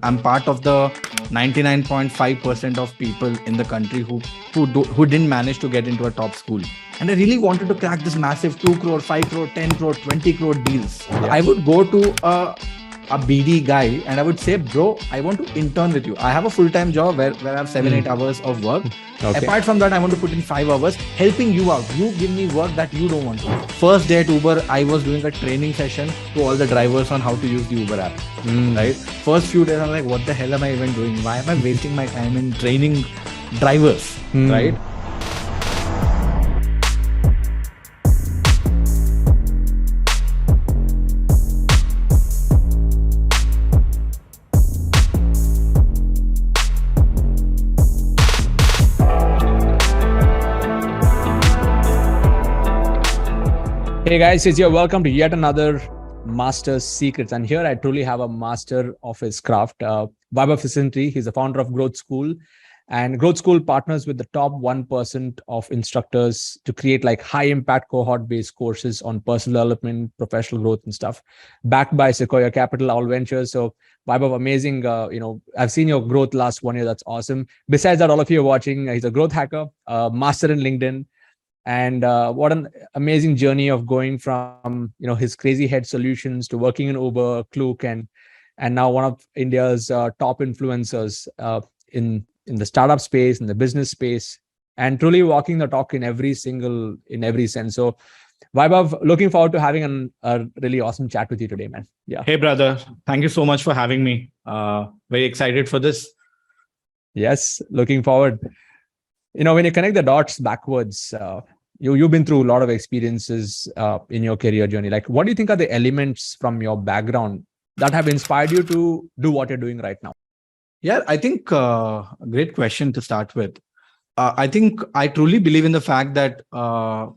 I'm part of the 99.5% of people in the country who didn't manage to get into a top school. And I really wanted to crack this massive 2 crore, 5 crore, 10 crore, 20 crore deals. Yeah. I would go to a BD guy and I would say, bro, I want to intern with you. I have a full-time job where I have 7-8 hours of work. Okay. Apart from that, I want to put in 5 hours helping you out. You give me work that you don't want to. First day at Uber, I was doing a training session to all the drivers on how to use the Uber app. Right? First few days, I'm like, what the hell am I even doing? Why am I wasting my time in training drivers? Right? Hey guys, it's here. Welcome to yet another Master's Secrets. And here I truly have a master of his craft, Vaibhav Sisinty. He's the founder of Growth School. And Growth School partners with the top 1% of instructors to create like high impact cohort-based courses on personal development, professional growth and stuff, backed by Sequoia Capital, all ventures. So Vaibhav, amazing. I've seen your growth last 1 year. That's awesome. Besides that, all of you are watching. He's a growth hacker, master in LinkedIn. And what an amazing journey of going from his crazy head solutions to working in Uber, Klook, and now one of India's top influencers in the startup space, in the business space, and truly walking the talk in every sense. So, Vaibhav, looking forward to having a really awesome chat with you today, man. Yeah. Hey, brother. Thank you so much for having me. Very excited for this. Yes, looking forward. When you connect the dots backwards, you've been through a lot of experiences in your career journey. Like, what do you think are the elements from your background that have inspired you to do what you're doing right now? Yeah, I think a great question to start with. I think I truly believe in the fact that there are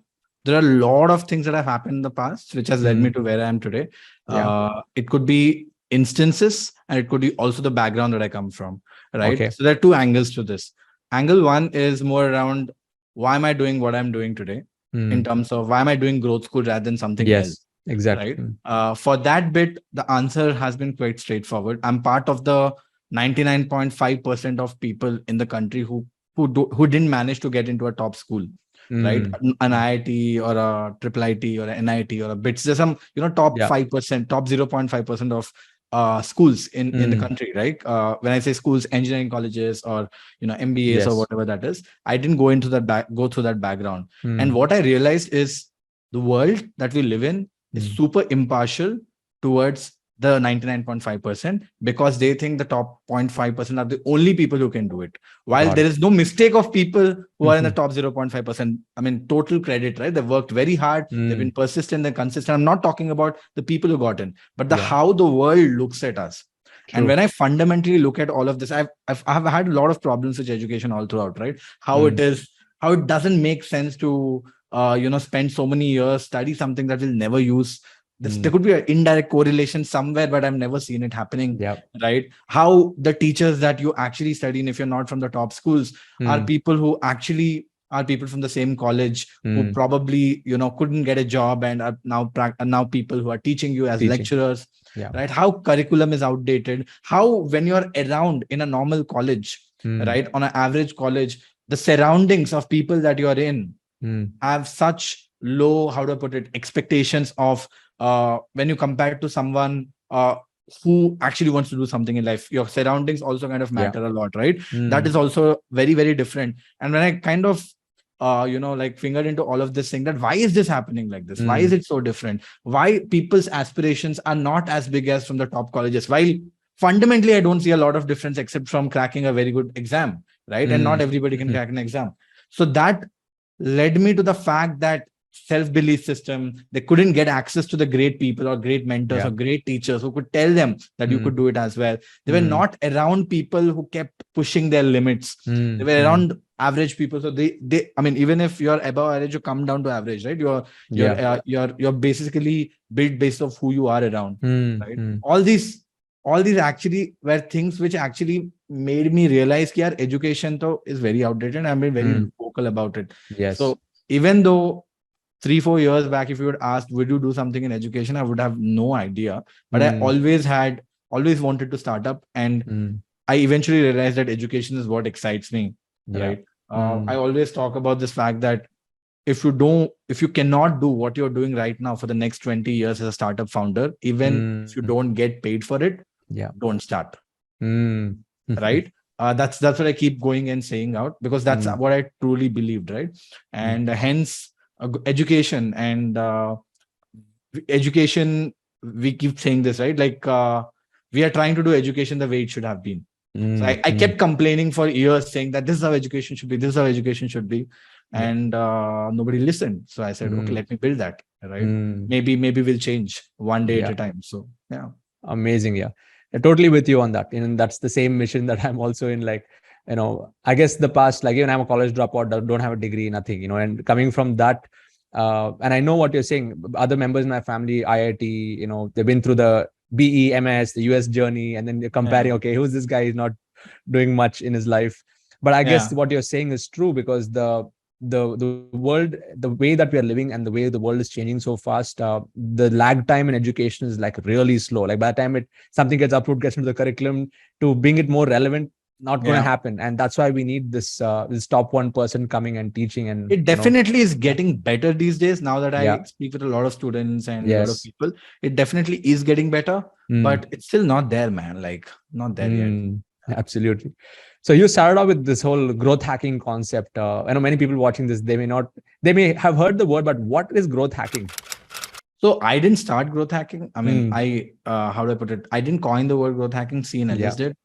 a lot of things that have happened in the past, which has led me to where I am today. Yeah. It could be instances and it could be also the background that I come from, right? Okay. So there are two angles to this. Angle one is more around why am I doing what I'm doing today in terms of why am I doing Growth School rather than something else? Exactly. Right? For that bit, the answer has been quite straightforward. I'm part of the 99.5% of people in the country who didn't manage to get into a top school, right? An IIT or a triple IT or an NIT or a BITS. There's some, top 5%, top 0.5% of schools in the country, right? When I say schools, engineering colleges or MBAs or whatever that is, I didn't go into that go through that background. And what I realized is the world that we live in is super impartial towards the 99.5% because they think the top 0.5% are the only people who can do it. While there is no mistake of people who are in the top 0.5%. I mean, total credit, right? They've worked very hard. They've been persistent and consistent. I'm not talking about the people who got in, but how the world looks at us. True. And when I fundamentally look at all of this, I've had a lot of problems with education all throughout, right? How it doesn't make sense to, spend so many years, study something that we'll never use. There could be an indirect correlation somewhere, but I've never seen it happening, right? How the teachers that you actually study in, if you're not from the top schools, are people who actually are people from the same college who probably, couldn't get a job and are now people who are teaching you as lecturers, right? How curriculum is outdated, how when you're around in a normal college, right? On an average college, the surroundings of people that you're in have such low, how do I put it, expectations of when you compare it to someone who actually wants to do something in life. Your surroundings also kind of matter a lot, right? That is also very, very different. And when I kind of fingered into all of this thing, that why is this happening like this? Why is it so different? Why people's aspirations are not as big as from the top colleges? While fundamentally, I don't see a lot of difference except from cracking a very good exam, right? And not everybody can crack an exam. So that led me to the fact that self-belief system, they couldn't get access to the great people or great mentors or great teachers who could tell them that you could do it as well. They were not around people who kept pushing their limits. They were around average people. So they I mean, even if you're above average, you come down to average, right? You're basically built based off who you are around, right? All these actually were things which actually made me realize that education is very outdated. I've been very vocal about it. So even though 3-4 years back, if you would ask, would you do something in education? I would have no idea. But I always had always wanted to start up, and I eventually realized that education is what excites me, right? I always talk about this fact that if you cannot do what you're doing right now for the next 20 years as a startup founder, even if you don't get paid for it, don't start. Right? That's what I keep going and saying out, because that's what I truly believed, right? And hence education and education, we keep saying this, right? Like we are trying to do education the way it should have been. So I kept complaining for years, saying that this is how education should be, this is how education should be, and nobody listened. So I said, okay, let me build that, right? Maybe we'll change one day at a time. So yeah. Amazing. Yeah, I'm totally with you on that. And that's the same mission that I'm also in. Like, I guess the past, like, even I'm a college dropout, don't have a degree, nothing, and coming from that, and I know what you're saying. Other members in my family, IIT, they've been through the BE, MS, the US journey, and then you're comparing, okay, who's this guy? He's not doing much in his life. But I guess what you're saying is true, because the world, the way that we are living and the way the world is changing so fast, the lag time in education is like really slow. Like by the time something gets approved, gets into the curriculum, to bring it more relevant, not going to happen. And that's why we need this top 1% coming and teaching. And it definitely is getting better these days. Now that I speak with a lot of students and a lot of people, it definitely is getting better, but it's still not there, man. Like not there yet. Absolutely. So you started off with this whole growth hacking concept. I know many people watching this, they may have heard the word, but what is growth hacking? So I didn't start growth hacking. I mean, how do I put it? I didn't coin the word growth hacking. Seen Ellis did.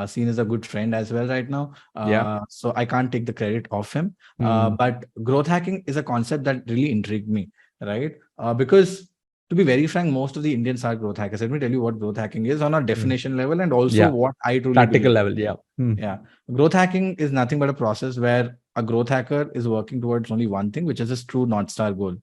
Seen is a good friend as well right now. So I can't take the credit off him. But growth hacking is a concept that really intrigued me, right? Because to be very frank, most of the Indians are growth hackers. Let me tell you what growth hacking is on a definition level, and also what I truly practical believe. level. Yeah. Growth hacking is nothing but a process where a growth hacker is working towards only one thing, which is his true North Star goal.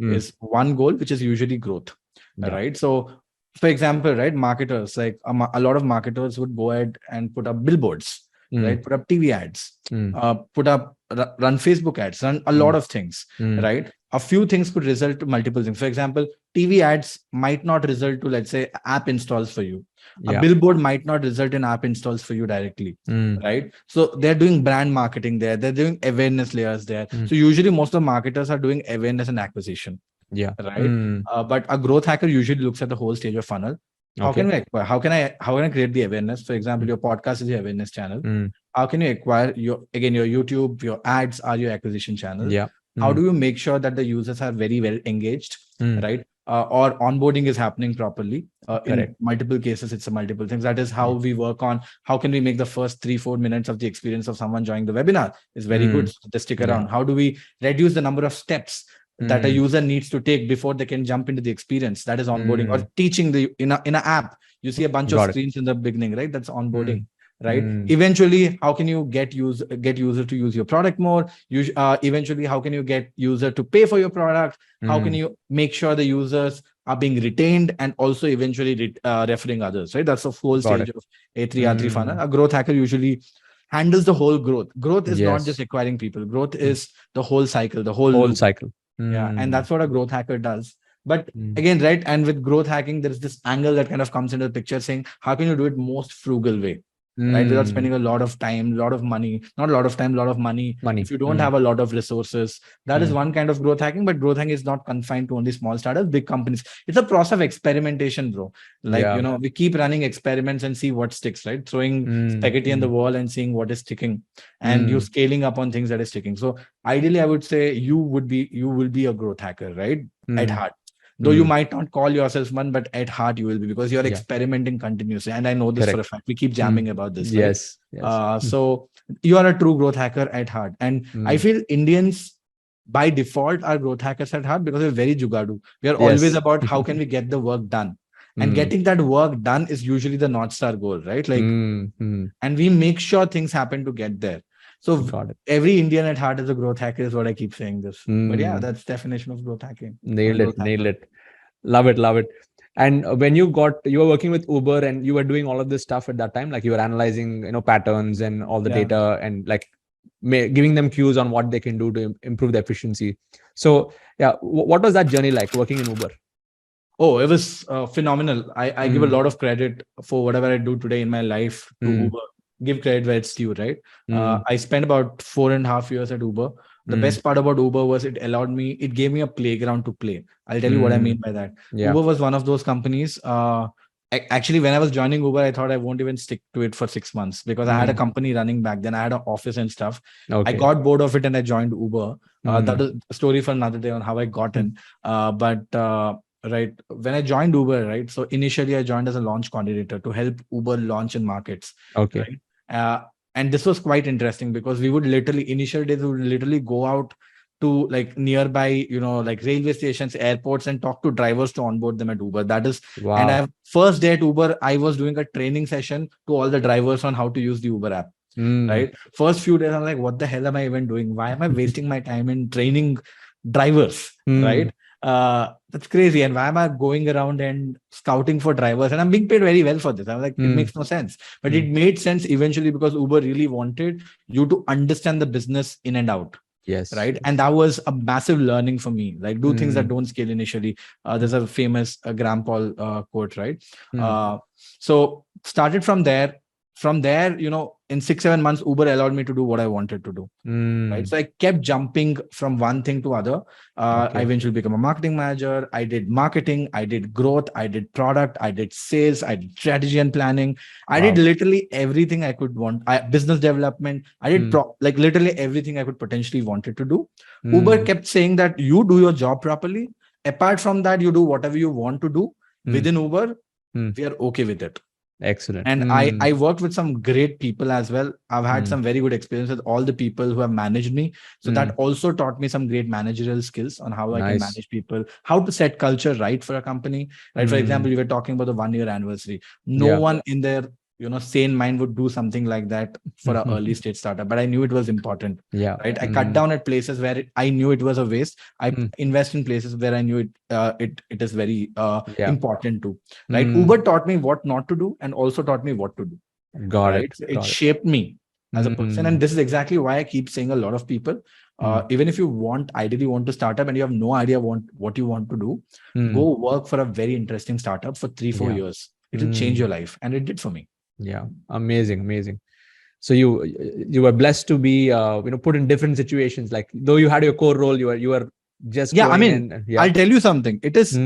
Is one goal, which is usually growth, right? So, for example, right, marketers, like a lot of marketers would go ahead and put up billboards, right? Put up TV ads, run Facebook ads, run a lot of things, right? A few things could result to multiple things. For example, TV ads might not result to, let's say, app installs for you. A billboard might not result in app installs for you directly, right? So they're doing brand marketing there. They're doing awareness layers there. So usually most of the marketers are doing awareness and acquisition, right? But a growth hacker usually looks at the whole stage of funnel. How can we acquire? How can I create the awareness? For example, your podcast is your awareness channel. How can you acquire your YouTube, your ads are your acquisition channel. How do you make sure that the users are very well engaged, right? Or onboarding is happening properly. In multiple cases, it's a multiple things. That is how we work on how can we make the first 3-4 minutes of the experience of someone joining the webinar is very good. So they stick around. How do we reduce the number of steps that a user needs to take before they can jump into the experience? That is onboarding. Or teaching in an app. You see a bunch of screens in the beginning, right? That's onboarding. Right. Eventually, how can you get user to use your product more? Eventually, how can you get user to pay for your product? How can you make sure the users are being retained and also eventually referring others? Right. That's the whole stage of A3 R3 funnel. A growth hacker usually handles the whole growth. Growth is not just acquiring people. Growth is the whole cycle, the whole cycle. Yeah, and that's what a growth hacker does. But again, right, and with growth hacking, there's this angle that kind of comes into the picture, saying how can you do it most frugal way? Right, without spending a lot of time, a lot of money, not a lot of time, a lot of money. If you don't have a lot of resources, that is one kind of growth hacking. But growth hacking is not confined to only small startups, big companies. It's a process of experimentation, bro. Like, we keep running experiments and see what sticks, right? Throwing spaghetti on the wall and seeing what is sticking, and you scaling up on things that is sticking. So ideally, I would say you will be a growth hacker, right? At heart. Though you might not call yourself one, but at heart you will be, because you're experimenting continuously. And I know this for a fact. We keep jamming about this. Yes. So you are a true growth hacker at heart. And I feel Indians by default are growth hackers at heart because we're very jugadu. We are always about how can we get the work done. And getting that work done is usually the North Star goal, right? Like, and we make sure things happen to get there. So every Indian at heart is a growth hacker is what I keep saying this. But yeah, that's definition of growth hacking. Nailed it. Love it. And when you were working with Uber and you were doing all of this stuff at that time, like you were analyzing, patterns and all the data and like giving them cues on what they can do to improve the efficiency. So what was that journey like working in Uber? Oh, it was phenomenal. I give a lot of credit for whatever I do today in my life to Uber. Give credit where it's due, right? I spent about 4.5 years at Uber. The best part about Uber was it gave me a playground to play. I'll tell you what I mean by that. Yeah. Uber was one of those companies. Actually, when I was joining Uber, I thought I won't even stick to it for 6 months because I had a company running back then. I had an office and stuff. Okay. I got bored of it and I joined Uber. That is a story for another day on how I got in. Right, when I joined Uber, right, so initially I joined as a launch coordinator to help Uber launch in markets. Okay. Right? And this was quite interesting because we would initial days we would literally go out to like nearby, like railway stations, airports, and talk to drivers to onboard them at Uber. That is, Wow. and first day at Uber, I was doing a training session to all the drivers on how to use the Uber app. Right, first few days I'm like, what the hell am I even doing? Why am I wasting my time in training drivers? Right, that's crazy. And why am I going around and scouting for drivers? And I'm being paid very well for this. I'm like, it makes no sense. But it made sense eventually because Uber really wanted you to understand the business in and out. Yes. Right. And that was a massive learning for me. Like, do things that don't scale initially. There's a famous Graham Paul quote, right? So started from there. From there, in 6-7 months, Uber allowed me to do what I wanted to do. Right. So I kept jumping from one thing to other. I eventually became a marketing manager. I did marketing. I did growth. I did product. I did sales. I did strategy and planning. I did literally everything I could want. Business development. I did literally everything I could potentially wanted to do. Uber kept saying that you do your job properly. Apart from that, you do whatever you want to do within Uber. We are okay with it. Excellent. And I worked with some great people as well. I've had some very good experience with all the people who have managed me. So that also taught me some great managerial skills on how I can manage people, how to set culture right for a company. Right. For example, we were talking about the 1-year anniversary. No one in their sane mind would do something like that for an early stage startup. But I knew it was important. Yeah. Right. I cut down at places where I knew it was a waste. I invest in places where I knew it is very important too. Right. Uber taught me what not to do and also taught me what to do. Got it. It shaped me as a person. And this is exactly why I keep saying a lot of people, even if you ideally want to start up and you have no idea what you want to do, go work for a very interesting startup for 3-4 years. It will change your life. And it did for me. Yeah. Amazing. So you were blessed to be put in different situations. Like, though you had your core role, you were just I'll tell you something. It is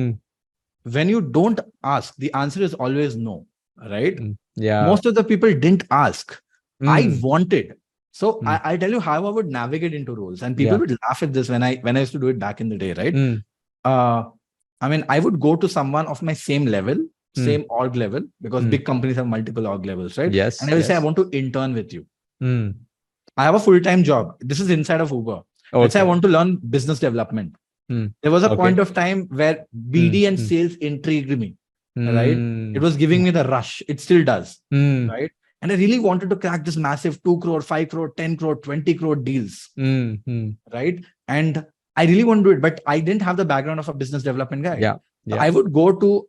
when you don't ask, the answer is always no. Right? Yeah. Most of the people didn't ask. I wanted. So I tell you how I would navigate into roles, and people would laugh at this when I used to do it back in the day. Right? I would go to someone of my same level. Same org level, because big companies have multiple org levels, right? Yes. And I will say, I want to intern with you. I have a full-time job. This is inside of Uber. Let's say I want to learn business development. There was a point of time where BD and sales intrigued me, right? It was giving me the rush. It still does, right? And I really wanted to crack this massive 2 crore, 5 crore, 10 crore, 20 crore deals, right? And I really want to do it, but I didn't have the background of a business development guy. So I would go to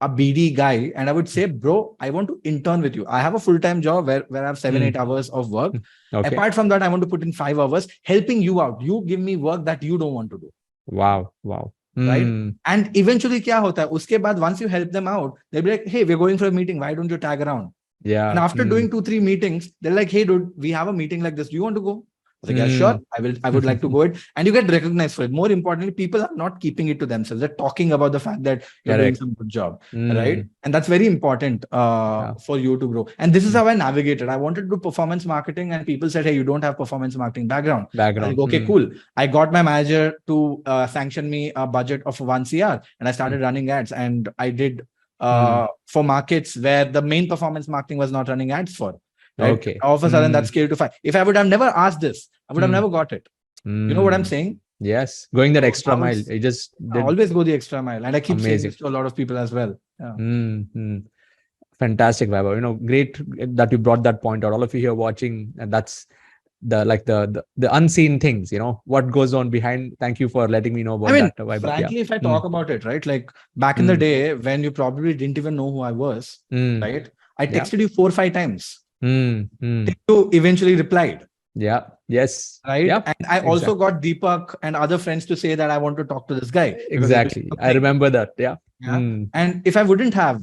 a BD guy and I would say, bro, I want to intern with you. I have a full-time job where I have 7-8 hours of work. Apart from that, I want to put in 5 hours helping you out. You give me work that you don't want to do. Wow. Right? And eventually kya hota hai? Uske baad, once you help them out, they'll be like, hey, we're going for a meeting. Why don't you tag around? Yeah. And after doing 2-3 meetings, they're like, hey, dude, we have a meeting like this. Do you want to go? I was like, yeah, sure. I would like to go it. And you get recognized for it. More importantly, people are not keeping it to themselves. They're talking about the fact that you're doing some good job. Right. And that's very important for you to grow. And this is how I navigated. I wanted to do performance marketing and people said, hey, you don't have performance marketing background. I was like, okay, cool. I got my manager to sanction me a budget of 1 CR and I started running ads, and I did for markets where the main performance marketing was not running ads for. Right? Okay. All of a sudden that scaled to 5. If I would have never asked this, I would have never got it. You know what I'm saying? Yes. Going that extra mile. I always go the extra mile. And I keep saying this to a lot of people as well. Yeah. Fantastic, Vaibhav. Great that you brought that point out. All of you here watching, and that's the unseen things, what goes on behind. Thank you for letting me know about that, Vaibhav. Frankly, if I talk about it, right, like back in the day when you probably didn't even know who I was, right? I texted you 4 or 5 times. You eventually replied. Yeah. Yes. right? Yeah. And I also got Deepak and other friends to say that I want to talk to this guy because he's doing Exactly. I something. remember that. Yeah. Yeah. And if I wouldn't have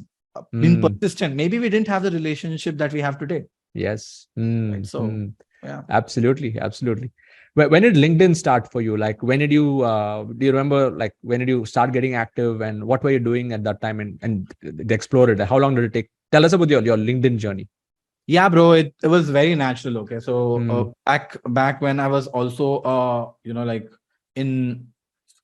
been Mm. persistent, maybe we didn't have the relationship that we have today. Yes. Right. So, yeah. Absolutely. Absolutely. When did LinkedIn start for you? Like, when did you, do you remember, like, when did you start getting active and what were you doing at that time and explore it? How long did it take? Tell us about your LinkedIn journey. Yeah, bro, it was very natural. Okay. So, back when I was also, like in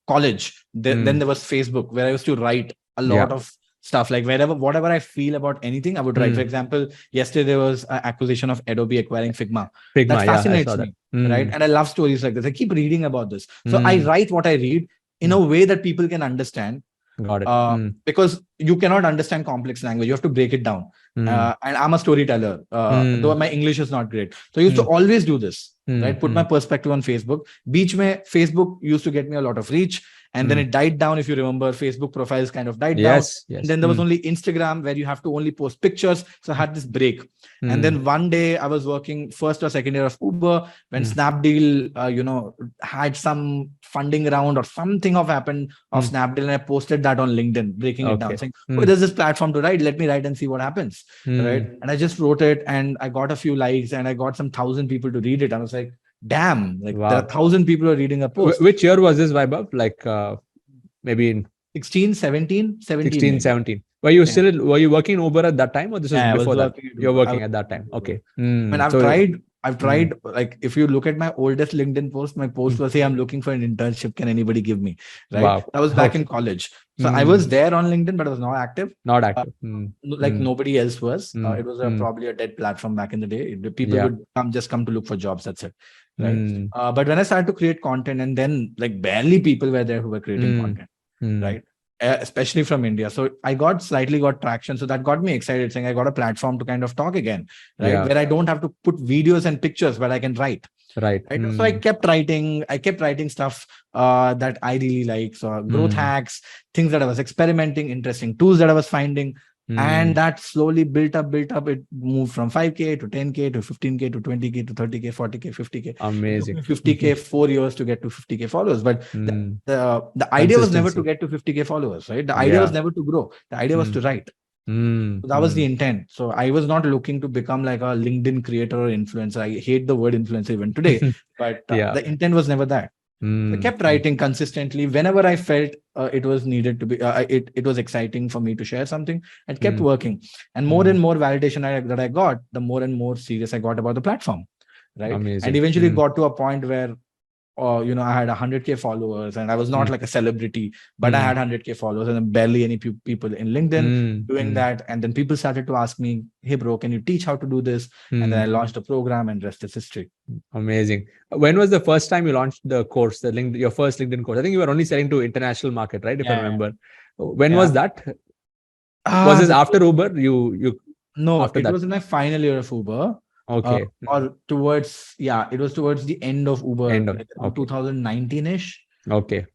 college, then there was Facebook where I used to write a lot of stuff, like whatever I feel about anything, I would write. For example, yesterday there was an acquisition of Adobe acquiring Figma. That Yeah, I fascinates saw that. me, right? And I love stories like this. I keep reading about this. So I write what I read in a way that people can understand. Got it. Because you cannot understand complex language. You have to break it down. And I'm a storyteller, though my English is not great. So I used to always do this, right? Put my perspective on Facebook. Beach mein, Facebook used to get me a lot of reach. And then it died down. If you remember, Facebook profiles kind of died down. Yes. And then there was only Instagram where you have to only post pictures. So I had this break. And then one day I was working first or second year of Uber when Snapdeal, had some funding round or something happened of Snapdeal, and I posted that on LinkedIn, breaking it down, saying, "Oh, there's this platform to write. Let me write and see what happens." Right? And I just wrote it, and I got a few likes, and I got some 1,000 people to read it. I was like, "Damn! Like there are 1,000 people who are reading a post." Which year was this, Vaibhav? Like maybe in 16, 17, 16, 17. Were you working in Uber at that time, or this was before that? You're working at that time. Okay. I mean, I've tried, like, if you look at my oldest LinkedIn post, my post was, "Hey, I'm looking for an internship. Can anybody give me?" Right. Wow. That was back in college. So I was there on LinkedIn, but I was not active. Not active. Like nobody else was. It was probably a dead platform back in the day. People would come to look for jobs. That's it. Right. But when I started to create content, and then like barely people were there who were creating content. Right. Especially from India. So I slightly got traction. So that got me excited, saying I got a platform to kind of talk again, right? Where I don't have to put videos and pictures, but I can write. Right. So I kept writing stuff that I really like. So growth hacks, things that I was experimenting, interesting tools that I was finding. And that slowly built up. It moved from 5K to 10K to 15K to 20K to 30K, 40K, 50K. Amazing. 50K, 4 years to get to 50K followers. But the idea was never to get to 50K followers, right? The idea was never to grow. The idea was to write. So that was the intent. So I was not looking to become like a LinkedIn creator or influencer. I hate the word influencer even today, but the intent was never that. I kept writing consistently whenever I felt it was needed to be. It was exciting for me to share something. I kept working, and more validation that I got, the more and more serious I got about the platform, right? Amazing. And eventually got to a point where, I had 100K followers, and I was not like a celebrity, but I had 100K followers, and barely any people in LinkedIn doing that. And then people started to ask me, "Hey, bro, can you teach how to do this?" And then I launched a program, and rest is history. Amazing. When was the first time you launched the course, your first LinkedIn course? I think you were only selling to international market, right? If I remember. When was that? Was this after Uber? No, it was in my final year of Uber. Okay. Or towards, it was towards the end of Uber, 2019-ish. Okay.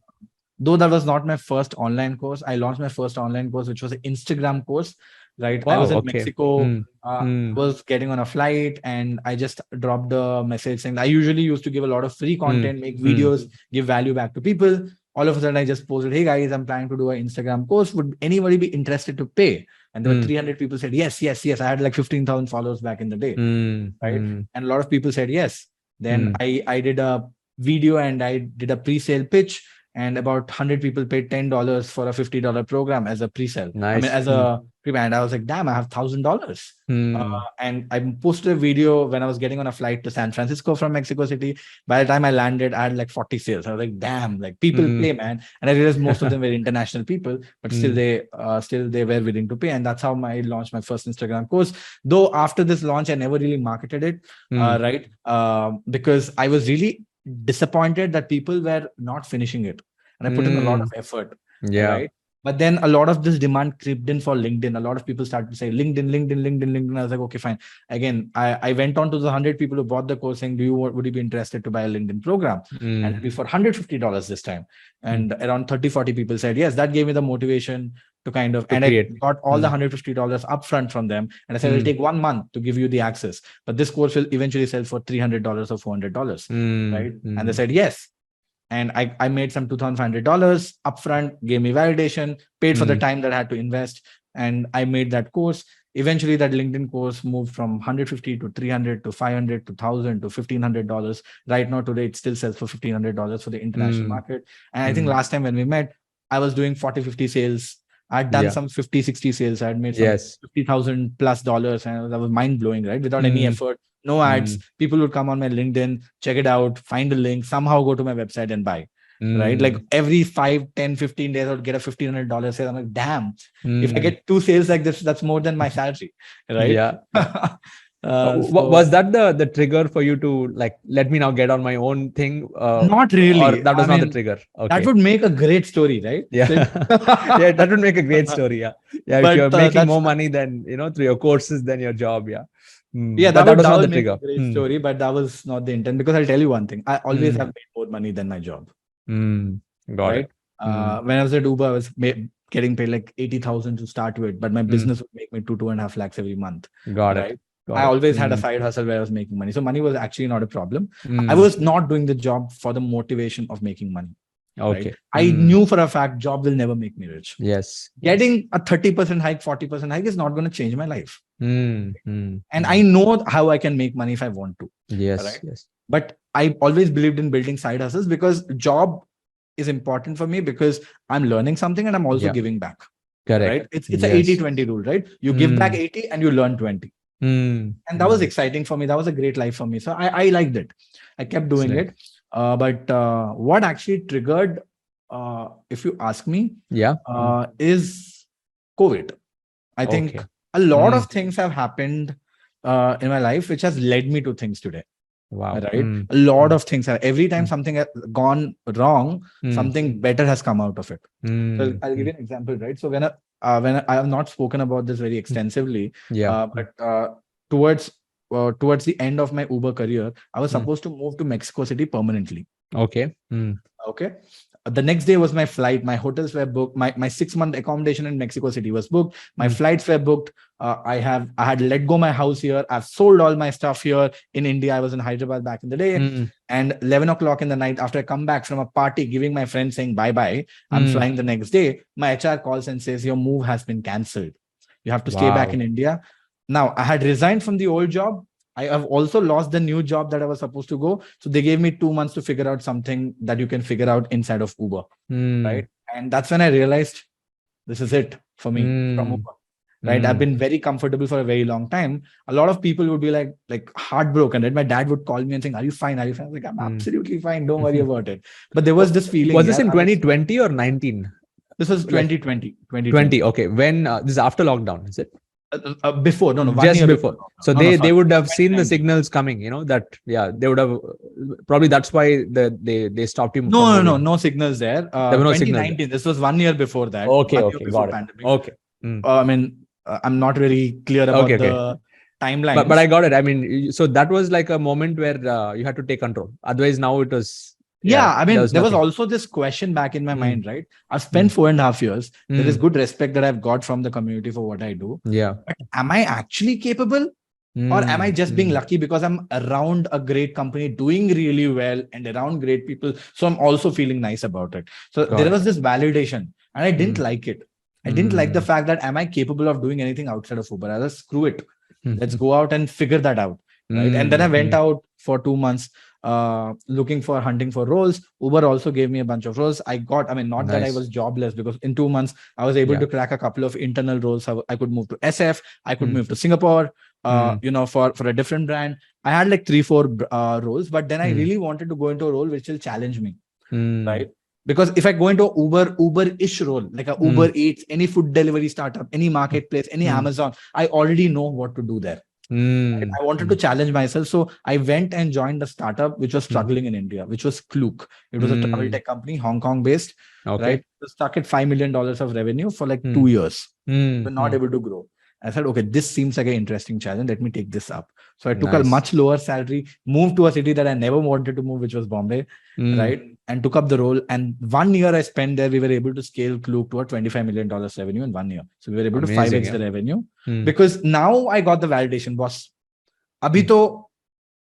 Though that was not my first online course. I launched my first online course, which was an Instagram course, right? Wow, I was in Mexico, was getting on a flight, and I just dropped a message saying I usually used to give a lot of free content, make videos, give value back to people. All of a sudden, I just posted, "Hey guys, I'm planning to do an Instagram course. Would anybody be interested to pay?" And there were 300 people said, yes. I had like 15,000 followers back in the day, right? And a lot of people said yes. Then I did a video, and I did a pre-sale pitch, and about 100 people paid $10 for a $50 program as a pre-sale. Nice. I mean, as a pre-band. I was like, damn, I have $1,000. And I posted a video when I was getting on a flight to San Francisco from Mexico City. By the time I landed, I had like 40 sales. I was like, damn, like people pay, man. And I realized most of them were international people, but still they were willing to pay. And that's how I launched my first Instagram course. Though after this launch, I never really marketed it, right? Because I was really disappointed that people were not finishing it. And I put in a lot of effort, right? But then a lot of this demand crept in for LinkedIn. A lot of people started to say LinkedIn. I was like, okay, fine. Again, I went on to the 100 people who bought the course saying, would you be interested to buy a LinkedIn program? And it'll be for $150 this time. And around 30, 40 people said, yes. That gave me the motivation to kind of, and I got all the $150 upfront from them. And I said, it'll take 1 month to give you the access, but this course will eventually sell for $300 or $400, right? And they said, yes. And I made some $2,500 upfront, gave me validation, paid for the time that I had to invest. And I made that course. Eventually that LinkedIn course moved from 150 to 300 to 500 to 1,000 to $1,500. Right now, today, it still sells for $1,500 for the international market. And I think last time when we met, I was doing 40, 50 sales. I'd done some 50, 60 sales. I had made some $50,000 plus dollars. And that was mind blowing, right? Without any effort. No ads. People would come on my LinkedIn, check it out, find a link, somehow go to my website and buy. Right? Like every 5, 10, 15 days, I would get a $1,500 sale. I'm like, damn, if I get 2 sales like this, that's more than my salary. Right? Yeah. Was that the trigger for you to like, let me now get on my own thing? Not really. Or that was not the trigger. Okay. That would make a great story, right? Yeah. Yeah, that would make a great story. Yeah. Yeah. But if you're making more money than, through your courses than your job. Yeah. Yeah, that was not the trigger. Great story, but that was not the intent, because I'll tell you one thing. I always have made more money than my job. Got it. When I was at Uber, I was getting paid like 80,000 to start with, but my business would make me 2.5 lakhs every month. Got it. I always had a side hustle where I was making money. So money was actually not a problem. I was not doing the job for the motivation of making money. Okay. Right? I knew for a fact job will never make me rich. Yes. Getting a 30% hike, 40% hike is not going to change my life. And I know how I can make money if I want to. Yes. Right? Yes. But I always believed in building side hustles, because job is important for me, because I'm learning something and I'm also giving back. Correct. Right? It's an 80-20 rule, right? You give back 80 and you learn 20. And that was exciting for me. That was a great life for me. So I liked it. I kept doing it. But what actually triggered, if you ask me, is COVID. I think a lot of things have happened in my life, which has led me to things today. Wow. Right? A lot of things. Every time something has gone wrong, something better has come out of it. So I'll give you an example, right? So when I have not spoken about this very extensively, but towards the end of my Uber career, I was supposed to move to Mexico City permanently. Okay. Okay. The next day was my flight. My hotels were booked. My 6-month accommodation in Mexico City was booked. My flights were booked. I had let go my house here. I've sold all my stuff here in India. I was in Hyderabad back in the day. And 11 o'clock in the night, after I come back from a party, giving my friend saying bye-bye, I'm flying the next day. My HR calls and says, your move has been cancelled. You have to stay back in India. Now, I had resigned from the old job. I have also lost the new job that I was supposed to go. So they gave me 2 months to figure out something that you can figure out inside of Uber. Right. And that's when I realized this is it for me from Uber. Right. I've been very comfortable for a very long time. A lot of people would be like heartbroken. Right. My dad would call me and saying, are you fine? Are you fine? I was like, I'm absolutely fine. Don't worry about it. But there was this feeling. Was this in 2020 or 19? This was 2020. 2020. Okay. When this is after lockdown, is it? Before, no, just before. So they would have seen the signals coming, that they would have probably, that's why they stopped him. No signals there. There were no 2019. signals. This was 1 year before that. Okay, got it. Pandemic. Okay. I mean, I'm not very clear about the timeline. But I got it. I mean, so that was like a moment where you had to take control. Otherwise, now it was. I mean, there was also this question back in my mind, right? I've spent 4.5 years. There is good respect that I've got from the community for what I do. Yeah. But am I actually capable? Or am I just being lucky because I'm around a great company doing really well and around great people? So I'm also feeling nice about it. So there was this validation and I didn't like it. I didn't like the fact that am I capable of doing anything outside of Uber? I was screw it. Let's go out and figure that out. Right. And then I went out for 2 months. Hunting for roles. Uber also gave me a bunch of roles. Not that I was jobless, because in 2 months I was able to crack a couple of internal roles. I could move to SF. I could move to Singapore, for a different brand. I had like 3-4 roles, but then I really wanted to go into a role which will challenge me. Right. Because if I go into Uber-ish role, like a Uber Eats, any food delivery startup, any marketplace, any Amazon, I already know what to do there. Right? I wanted to challenge myself. So I went and joined a startup which was struggling in India, which was Klook. It was a travel tech company, Hong Kong based, right? It was stuck at $5 million of revenue for like 2 years. We were not able to grow. I said, okay, this seems like an interesting challenge. Let me take this up. So I took a much lower salary, moved to a city that I never wanted to move, which was Bombay, right? And took up the role. And 1 year I spent there, we were able to scale Klook to a $25 million revenue in 1 year. So we were able to 5x the revenue because now I got the validation, boss. अभी तो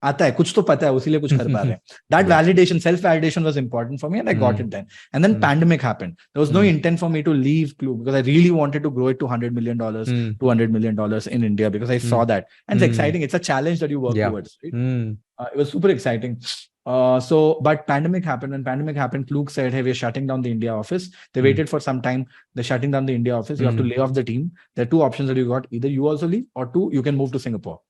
आता है, कुछ तो पता है, उसीलिए कुछ कर पा रहे हैं. That validation, self-validation was important for me and I got it then. And then pandemic happened. There was no intent for me to leave Klook because I really wanted to grow it to $100 million, $200 million in India because I saw that. And it's exciting. It's a challenge that you work towards. Right? It was super exciting. But pandemic happened. When pandemic happened, Klook said, hey, we're shutting down the India office. They waited for some time. They're shutting down the India office. You have to lay off the team. There are two options that you got. Either you also leave or two, you can move to Singapore.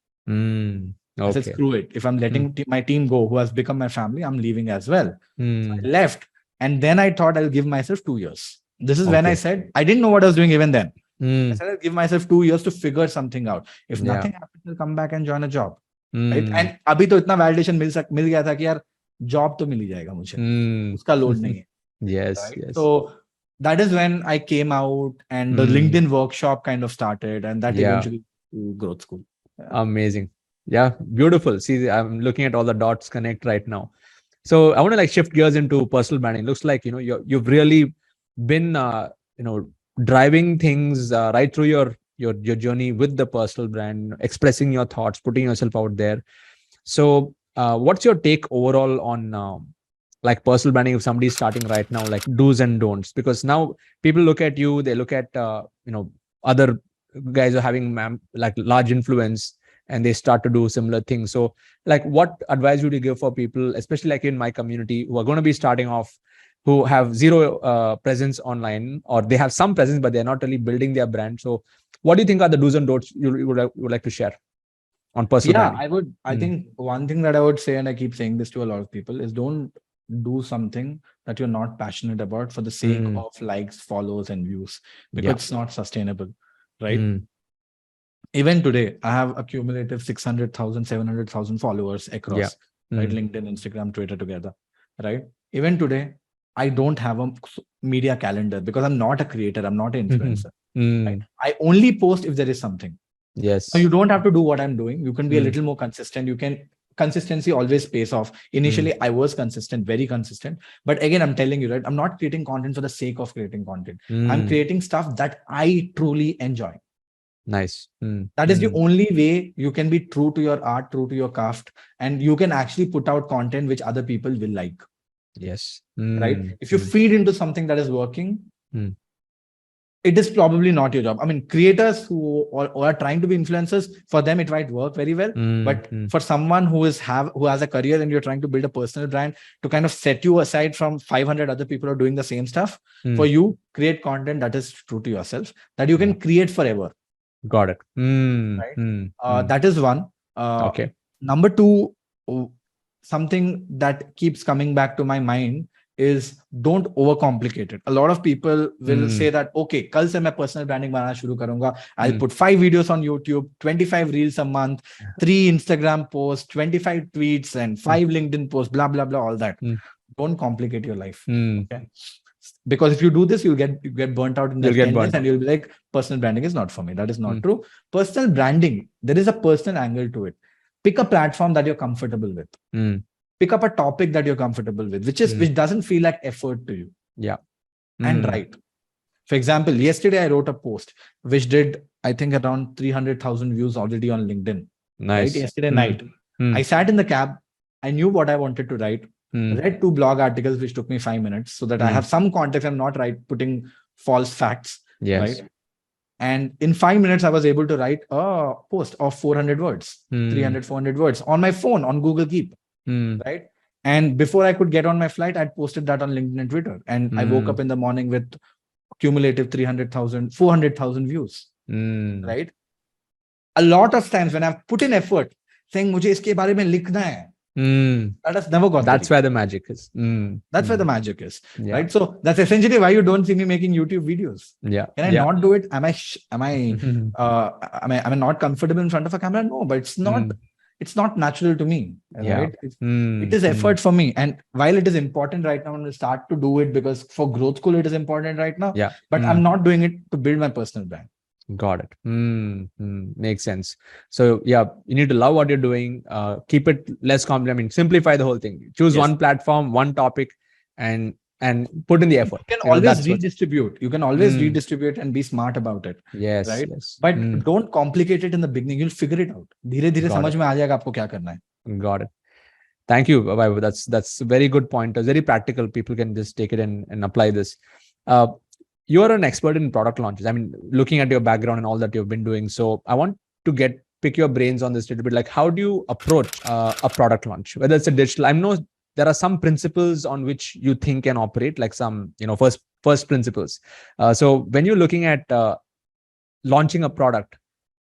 I said, screw it. If I'm letting my team go, who has become my family, I'm leaving as well. So I left. And then I thought I'll give myself 2 years. This is when I said, I didn't know what I was doing even then. I said, I'll give myself 2 years to figure something out. If nothing happens, I'll come back and join a job. Right? And अभी तो इतना validation मिल गया था कि यार job तो मिल ही जाएगा मुझे. उसका load नहीं है. Yes, right? yes. So that is when I came out and the LinkedIn workshop kind of started and that eventually to growth school. Amazing. Yeah, beautiful. See, I'm looking at all the dots connect right now. So I want to like shift gears into personal branding. Looks like, you know, you've really been, driving things right through your journey with the personal brand, expressing your thoughts, putting yourself out there. So what's your take overall on like personal branding if somebody's starting right now, like do's and don'ts? Because now people look at you, they look at, other guys are having like large influence and they start to do similar things. So like what advice would you give for people, especially like in my community who are going to be starting off, who have zero presence online, or they have some presence, but they're not really building their brand. So what do you think are the do's and don'ts you would like to share on personal branding? I think one thing that I would say, and I keep saying this to a lot of people, is don't do something that you're not passionate about for the sake of likes, follows, and views, because it's not sustainable, right? Even today, I have a cumulative 600,000, 700,000 followers across, right? LinkedIn, Instagram, Twitter together, right? Even today, I don't have a media calendar because I'm not a creator. I'm not an influencer. Right? I only post if there is something. Yes. So you don't have to do what I'm doing. You can be a little more consistent. Consistency always pays off. Initially, I was consistent, very consistent. But again, I'm telling you, right? I'm not creating content for the sake of creating content. I'm creating stuff that I truly enjoy. Nice. That is the only way you can be true to your art, true to your craft, and you can actually put out content which other people will like. Yes. Right? If you feed into something that is working, it is probably not your job. I mean, creators who are trying to be influencers, for them it might work very well. But for someone who has a career and you're trying to build a personal brand to kind of set you aside from 500 other people who are doing the same stuff, for you, create content that is true to yourself, that you can create forever. Got it. Right? That is one. Okay. Number two, something that keeps coming back to my mind is don't overcomplicate it. A lot of people will say that, okay, kal se main personal branding banana shuru karunga. I'll put 5 videos on YouTube, 25 reels a month, 3 Instagram posts, 25 tweets, and 5 LinkedIn posts, blah, blah, blah, all that. Don't complicate your life. Okay. Because if you do this, you get burnt out in the 10 days and you'll be like, personal branding is not for me. That is not true. Personal branding, there is a personal angle to it. Pick a platform that you're comfortable with. Pick up a topic that you're comfortable with, which doesn't feel like effort to you. Yeah. And write. For example, yesterday I wrote a post which did, I think, around 300,000 views already on LinkedIn. Nice. Right? Yesterday night. I sat in the cab. I knew what I wanted to write. Read 2 blog articles, which took me 5 minutes, so that I have some context. I'm not putting false facts. Yes. Right? And in 5 minutes, I was able to write a post of 400 words, 300, 400 words on my phone, on Google Keep. Right? And before I could get on my flight, I'd posted that on LinkedIn and Twitter. And I woke up in the morning with cumulative 300,000, 400,000 views. Right? A lot of times when I've put in effort saying, मुझे इसके बारे में लिखना है, That has never got That's the reach. where the magic is. That's where the magic is, Yeah. right? So that's essentially why you don't see me making YouTube videos. Yeah. Can I not do it? Am I not comfortable in front of a camera? No, but it's not natural to me, right? It is effort for me. And while it is important right now, I'm going to start to do it because for growth school, it is important right now. Yeah. But I'm not doing it to build my personal brand. Got it. Makes sense. So yeah, you need to love what you're doing. Keep it less complex. I mean, simplify the whole thing. Choose one platform, one topic, and put in the effort. You can always redistribute. You can always redistribute and be smart about it. Yes. Right. Yes. But don't complicate it in the beginning. You'll figure it out. धीरे-धीरे समझ में आ जाएगा आपको क्या करना है. Got it. Thank you, Vaibhav. That's a very good point. It's very practical. People can just take it and apply this. You're an expert in product launches. I mean, looking at your background and all that you've been doing. So I want to pick your brains on this a little bit. Like, how do you approach a product launch? Whether it's a digital, I know there are some principles on which you think and operate, like some, first principles. So when you're looking at launching a product,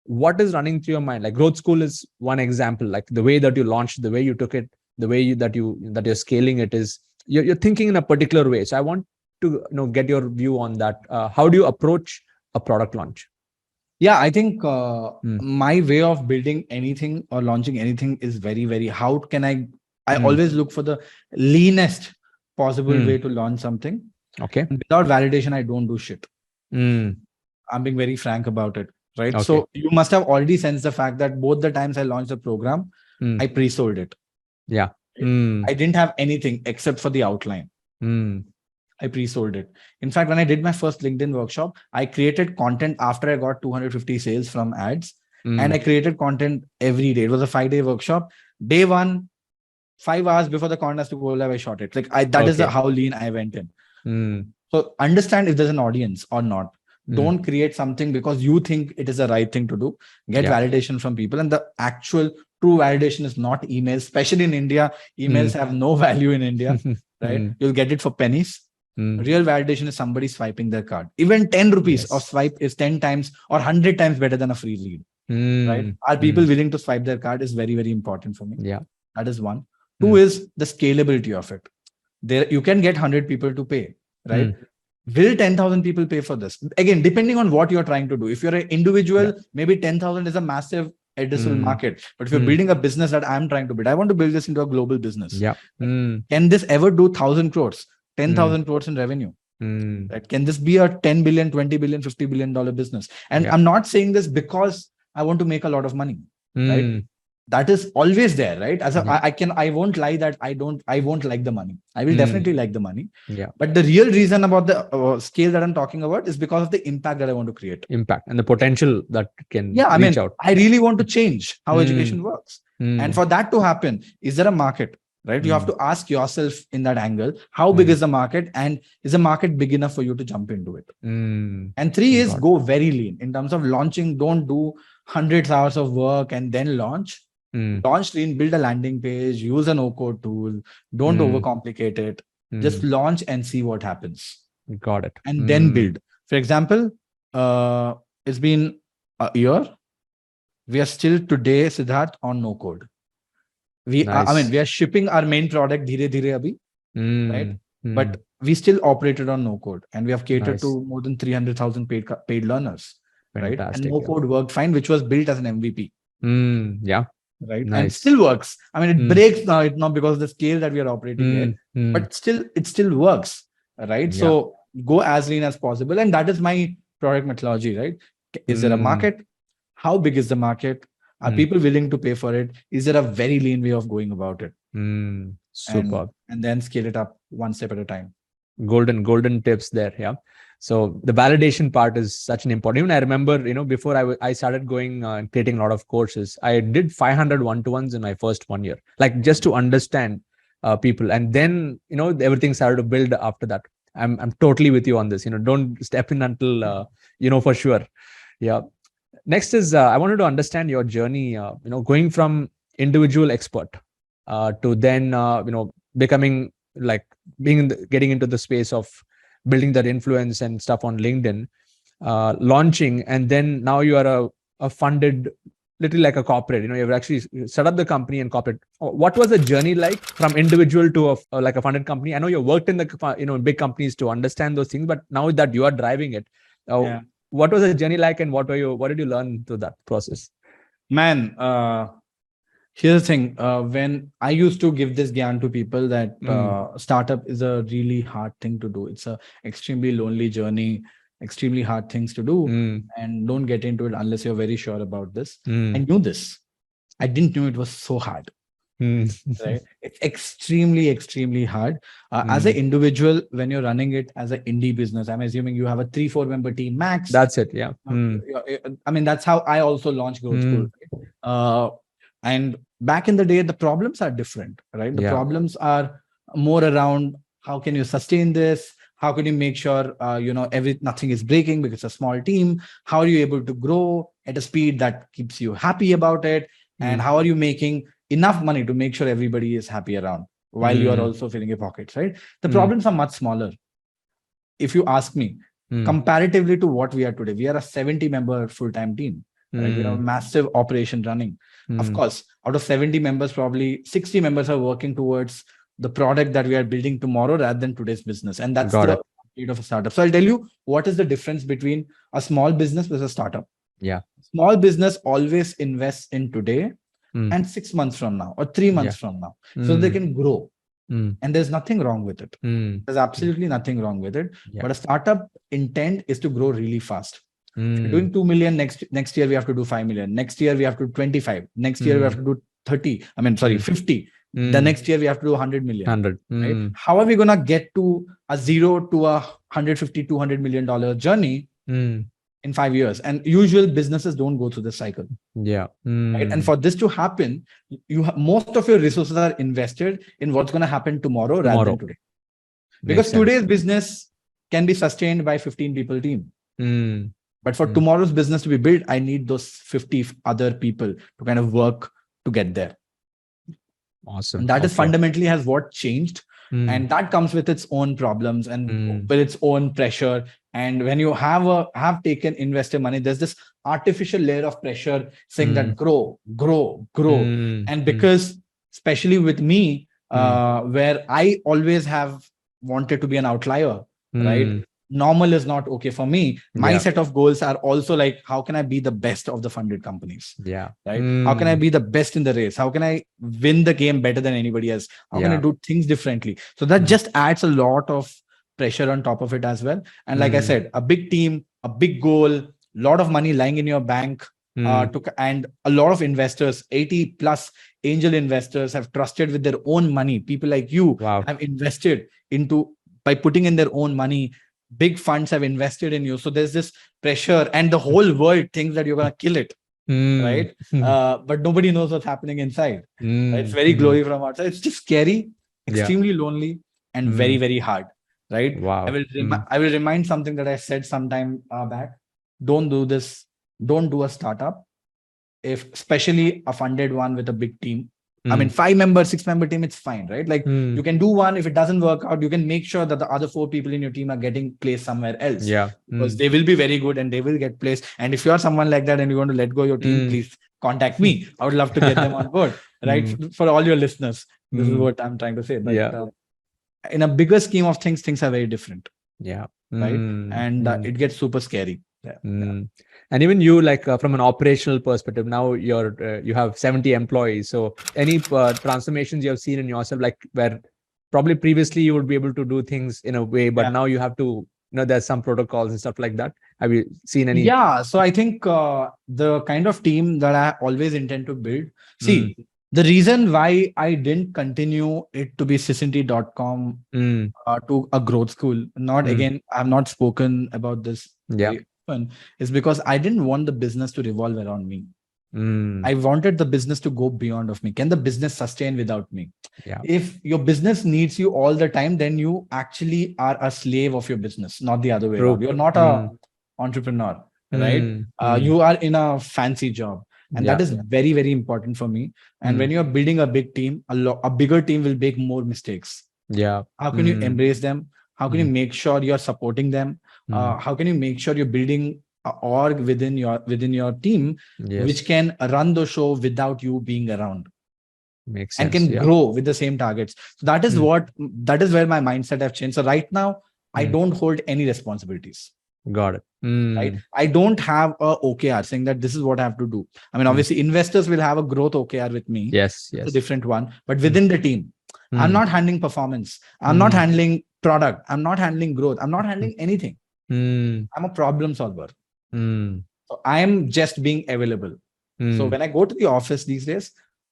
what is running through your mind? Like growth school is one example, like the way that you launched, the way you took it, the way that you're scaling it is you're thinking in a particular way. So I want to get your view on that. How do you approach a product launch? Yeah, I think my way of building anything or launching anything is very, very, how can I always look for the leanest possible way to launch something. Okay. And without validation, I don't do shit. I'm being very frank about it. Right. Okay. So you must have already sensed the fact that both the times I launched the program, I pre-sold it. Yeah. I didn't have anything except for the outline. I pre-sold it. In fact, when I did my first LinkedIn workshop, I created content after I got 250 sales from ads. And I created content every day. It was a 5-day workshop. Day 1, 5 hours before the contest to go live, I shot it. Like that is how lean I went in. So understand if there's an audience or not. Don't create something because you think it is the right thing to do. Get validation from people. And the actual true validation is not emails, especially in India. Emails have no value in India, right? You'll get it for pennies. Real validation is somebody swiping their card. Even 10 rupees of swipe is 10 times or 100 times better than a free lead, right? Are people willing to swipe their card is very, very important for me. Yeah. That is one. Two is the scalability of it. There, you can get 100 people to pay, right? Will 10,000 people pay for this? Again, depending on what you're trying to do. If you're an individual, maybe 10,000 is a massive addressable market. But if you're building a business that I'm trying to build, I want to build this into a global business. Yeah. Can this ever do 1,000 crores, 10,000 crores in revenue? Right? Can this be a 10 billion, 20 billion, $50 billion business? And I'm not saying this because I want to make a lot of money, right? That is always there, right? As I won't lie that I won't like the money. I will definitely like the money. Yeah. But the real reason about the scale that I'm talking about is because of the impact that I want to create. Impact and the potential that can reach out. I really want to change how education works. And for that to happen, is there a market, right? You have to ask yourself in that angle, how big is the market and is the market big enough for you to jump into it? And 3 is go very lean in terms of launching. Don't do hundreds of hours of work and then launch. Launch lean, build a landing page, use a no-code tool. Don't overcomplicate it. Just launch and see what happens. Got it. And then build. For example, it's been a year. We are still today, Siddharth, on no-code. We are shipping our main product dheere abhi, right? But we still operated on no-code, and we have catered to more than 300,000 paid learners, right? And no-code worked fine, which was built as an MVP. Yeah. Right. Nice. And still works. I mean, it breaks now. It's not because of the scale that we are operating in, but it still works. Right. Yeah. So go as lean as possible. And that is my product methodology, right? Is there a market? How big is the market? Are people willing to pay for it? Is there a very lean way of going about it? Superb. And then scale it up one step at a time. Golden tips there. Yeah. So the validation part is such an important. Even I remember, before I started going and creating a lot of courses, I did 500 one-to-ones in my first 1 year, like just to understand people. And then, everything started to build after that. I'm totally with you on this. Don't step in until, for sure. Yeah. Next is, I wanted to understand your journey, going from individual expert to then, becoming like getting into the space of building that influence and stuff on LinkedIn, launching, and then now you are a funded literally like a corporate, you've actually set up the company and corporate. What was the journey like from individual to like a funded company? I know you worked in the big companies to understand those things, but now that you are driving it, what was the journey like, and what did you learn through that process? Man, here's the thing. When I used to give this gyan to people that startup is a really hard thing to do. It's a extremely lonely journey, extremely hard things to do, and don't get into it unless you're very sure about this. I knew this. I didn't know it was so hard. Right? It's extremely, extremely hard. As an individual, when you're running it as an indie business, I'm assuming you have a 3-4 member team max. That's it. Yeah. I mean, that's how I also launched Growth School. Right? And back in the day, the problems are different, right? The problems are more around how can you sustain this? How can you make sure, nothing is breaking because it's a small team? How are you able to grow at a speed that keeps you happy about it? And how are you making enough money to make sure everybody is happy around while you are also filling your pockets, right? The problems are much smaller. If you ask me, comparatively to what we are today, we are a 70-member full-time team. Right? We have a massive operation running. Of course, out of 70 members, probably 60 members are working towards the product that we are building tomorrow rather than today's business. And that's the speed of a startup. So I'll tell you what is the difference between a small business versus a startup. Yeah. Small business always invests in today and 6 months from now or 3 months from now. So they can grow. And there's nothing wrong with it. There's absolutely nothing wrong with it. But a startup intent is to grow really fast. If you're doing 2 million next year, we have to do 5 million. Next year, we have to do 25. Next year, we have to do 50. The next year, we have to do 100 million. 100. Right? How are we going to get to a 0 to a 150, $200 million journey in 5 years? And usual businesses don't go through this cycle. Yeah. Right? And for this to happen, most of your resources are invested in what's going to happen tomorrow rather than today. Because today's business can be sustained by 15 people team. But for tomorrow's business to be built, I need those 50 other people to kind of work to get there. Awesome. And that is fundamentally has what changed. And that comes with its own problems and with its own pressure. And when you have taken investor money, there's this artificial layer of pressure saying that grow. And because, especially with me, where I always have wanted to be an outlier, right? Normal is not okay for me. My set of goals are also like, how can I be the best of the funded companies? Yeah. Right. How can I be the best in the race? How can I win the game better than anybody else? How can I do things differently? So that just adds a lot of pressure on top of it as well. And like I said, a big team, a big goal, a lot of money lying in your bank, and a lot of investors, 80 plus angel investors have trusted with their own money. People like you have invested by putting in their own money. Big funds have invested in you. So there's this pressure and the whole world thinks that you're going to kill it. Right. But nobody knows what's happening inside. Right? It's very glory from outside. It's just scary, extremely lonely, and very, very hard. Right. Wow. I will remind something that I said sometime back. Don't do this. Don't do a startup, especially a funded one with a big team. I mean, 5-member, 6-member team, it's fine, right? Like you can do one. If it doesn't work out, you can make sure that the other 4 people in your team are getting placed somewhere else. Yeah. Because they will be very good and they will get placed. And if you are someone like that and you want to let go your team, please contact me. I would love to get them on board, right? For all your listeners, this is what I'm trying to say. But in a bigger scheme of things are very different. Yeah. Right. And it gets super scary. And even you, like from an operational perspective, now you have 70 employees. So any transformations you have seen in yourself, like where probably previously you would be able to do things in a way, but now you have to, there's some protocols and stuff like that. Have you seen any? Yeah. So I think the kind of team that I always intend to build, the reason why I didn't continue it to be Sisinty.com to a growth school, again, I've not spoken about this is because I didn't want the business to revolve around me. I wanted the business to go beyond of me. Can the business sustain without me? If your business needs you all the time, then you actually are a slave of your business, not the other way around. You're not an entrepreneur, right? You are in a fancy job. And that is very, very important for me. And when you're building a big team, a bigger team will make more mistakes. How can you embrace them? How can you make sure you're supporting them? How can you make sure you're building org within your team, Yes. which can run the show without you being around Makes and sense. can grow with the same targets. So that is where my mindset have changed. So right now, I don't hold any responsibilities. Got it. Right? I don't have a OKR saying that this is what I have to do. I mean, obviously, investors will have a growth OKR with me. Yes. It's a different one. But within the team, I'm not handling performance. I'm not handling product. I'm not handling growth. I'm not handling anything. I'm a problem solver. So I'm just being available. So when I go to the office these days,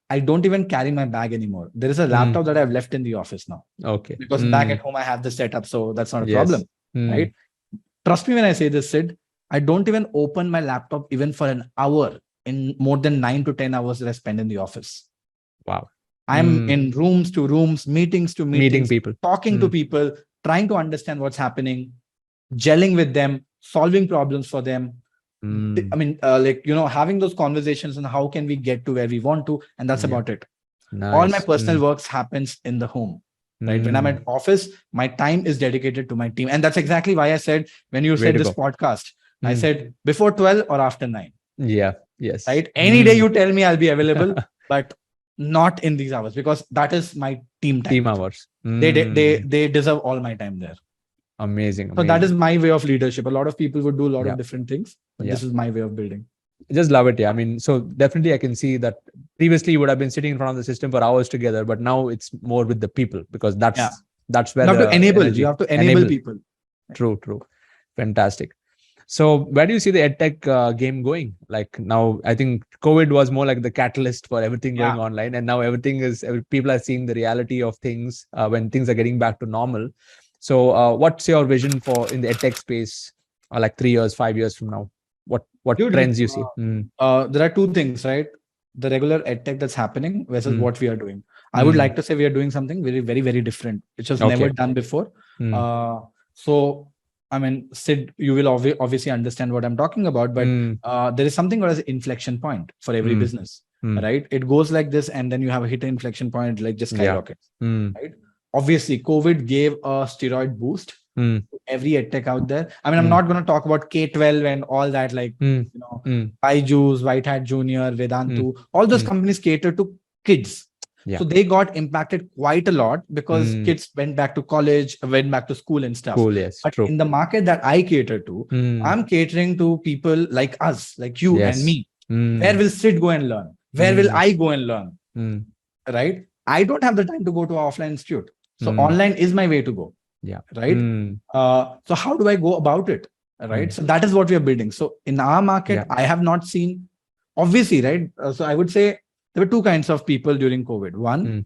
I don't even carry my bag anymore. There is a laptop that I've left in the office now. Okay. Because back at home, I have the setup. So that's not a problem. Right? Trust me when I say this, Sid, I don't even open my laptop even for an hour in more than 9 to 10 hours that I spend in the office. Wow. I'm in rooms to rooms, meetings to meetings, meeting people, talking to people, trying to understand what's happening, gelling with them, solving problems for them. I mean, having those conversations on how can we get to where we want to, and that's about it. Nice. All my personal works happens in the home. Right. When I'm at office, my time is dedicated to my team. And that's exactly why I said, when you said this podcast, I said before 12 or after 9. Yeah. Yes. Right. Any day you tell me, I'll be available, but not in these hours, because that is my team time. Team hours. They deserve all my time there. Amazing. So that is my way of leadership. A lot of people would do a lot of different things, but this is my way of building. Just love it. Yeah. I mean, so definitely I can see that previously you would have been sitting in front of the system for hours together, but now it's more with the people, because that's where you have to enable. You have to enable people. True. Fantastic. So where do you see the edtech game going? Like now, I think COVID was more like the catalyst for everything going online, and now people are seeing the reality of things when things are getting back to normal. So what's your vision for in the edtech space, like 3 years, 5 years from now? What trends you see? There are two things, right? The regular edtech that's happening versus what we are doing. I would like to say we are doing something very, very, very different, which was never done before. So, I mean, Sid, you will obviously understand what I'm talking about, but there is something called as an inflection point for every business, right? It goes like this, and then you have a hit an inflection point, like just skyrockets, right? Obviously, COVID gave a steroid boost to every edtech out there. I mean, I'm not going to talk about K-12 and all that, like, Byju's, White Hat Junior, Vedantu, all those companies cater to kids. So they got impacted quite a lot because kids went back to college, went back to school and stuff. But in the market that I cater to, I'm catering to people like us, like you and me. Where will Sid go and learn? Where will I go and learn? Right? I don't have the time to go to an offline institute. So online is my way to go. Right. So how do I go about it? Right. So that is what we are building. So in our market, I have not seen, obviously, right. So I would say there were two kinds of people during COVID. One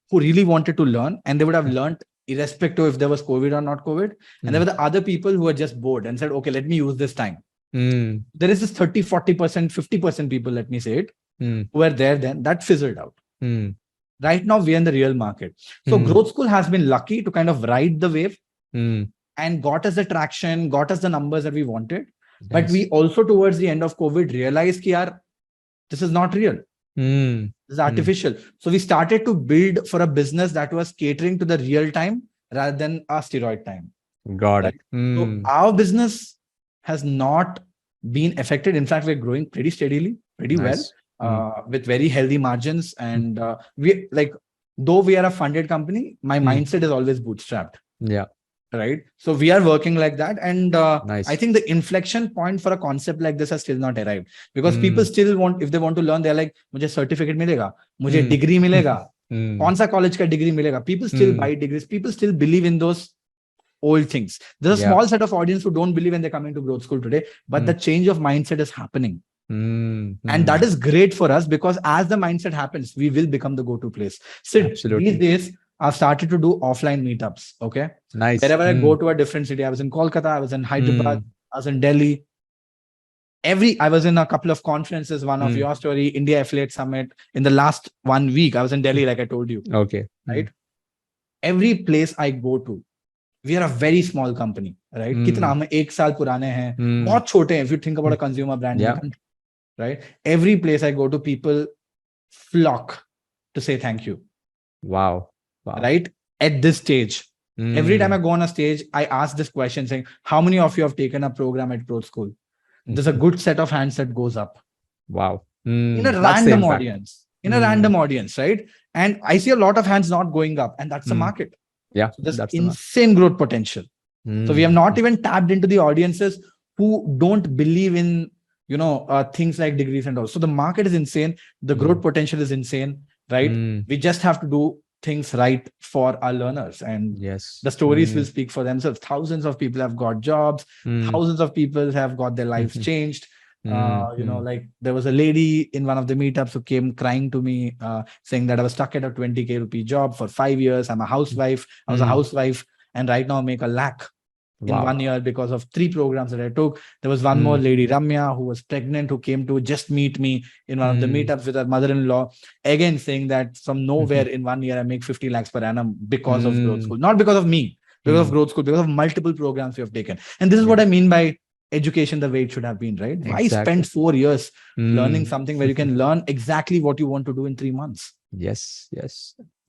who really wanted to learn, and they would have learned irrespective if there was COVID or not COVID. And there were the other people who were just bored and said, okay, let me use this time. There is this 30, 40%, 50% people, let me say it, who were there then. That fizzled out. Right now, we're in the real market. So Growth School has been lucky to kind of ride the wave and got us the traction, got us the numbers that we wanted. Nice. But we also, towards the end of COVID, realized that this is not real. This is artificial. So we started to build for a business that was catering to the real time rather than a steroid time. Got it. So our business has not been affected. In fact, we're growing pretty steadily, pretty well. With very healthy margins, and we though we are a funded company, my mindset is always bootstrapped. Right. So we are working like that, and I think the inflection point for a concept like this has still not arrived, because people still want, if they want to learn, they're like, "Mujhe certificate milega, mujhe degree milega, kaun sa college ka degree milega." People still buy degrees. People still believe in those old things. There's a small set of audience who don't believe when they're coming to Growth School today, but the change of mindset is happening. And that is great for us, because as the mindset happens, we will become the go-to place. So these days, I've started to do offline meetups. Okay. Nice. Wherever I go to a different city, I was in Kolkata, I was in Hyderabad, I was in Delhi. I was in a couple of conferences, one of your story, India Affiliate Summit. In the last 1 week, I was in Delhi, like I told you. Okay. Right. Every place I go to, we are a very small company, right? Kitna hum 1 saal purane hain, bahut chote hain if you think about a consumer brand in the country. Right? Every place I go to, people flock to say thank you. Wow. Right? At this stage, every time I go on a stage, I ask this question saying, how many of you have taken a program at Growth School? there's a good set of hands that goes up. Wow. In a That's the random impact. audience. In a random audience, right? And I see a lot of hands not going up, and that's the market. Yeah, So there's that's the market. insane growth potential. So we have not even tapped into the audiences who don't believe in, things like degrees and all. So the market is insane. The growth potential is insane, right? We just have to do things right for our learners, and Yes, the stories will speak for themselves. Thousands of people have got jobs. Thousands of people have got their lives changed. Like there was a lady in one of the meetups who came crying to me, saying that I was stuck at a 20K rupee job for 5 years. I'm a housewife. I was a housewife, and right now I make a lakh in 1 year because of 3 programs that I took. There was one more lady, Ramya, who was pregnant, who came to just meet me in one of the meetups with her mother-in-law, again saying that from nowhere in 1 year I make 50 lakhs per annum because of growth school. Not because of me, because of growth school, because of multiple programs we have taken. And this is what I mean by education the way it should have been, right? Why spend 4 years learning something where you can learn exactly what you want to do in 3 months? Yes,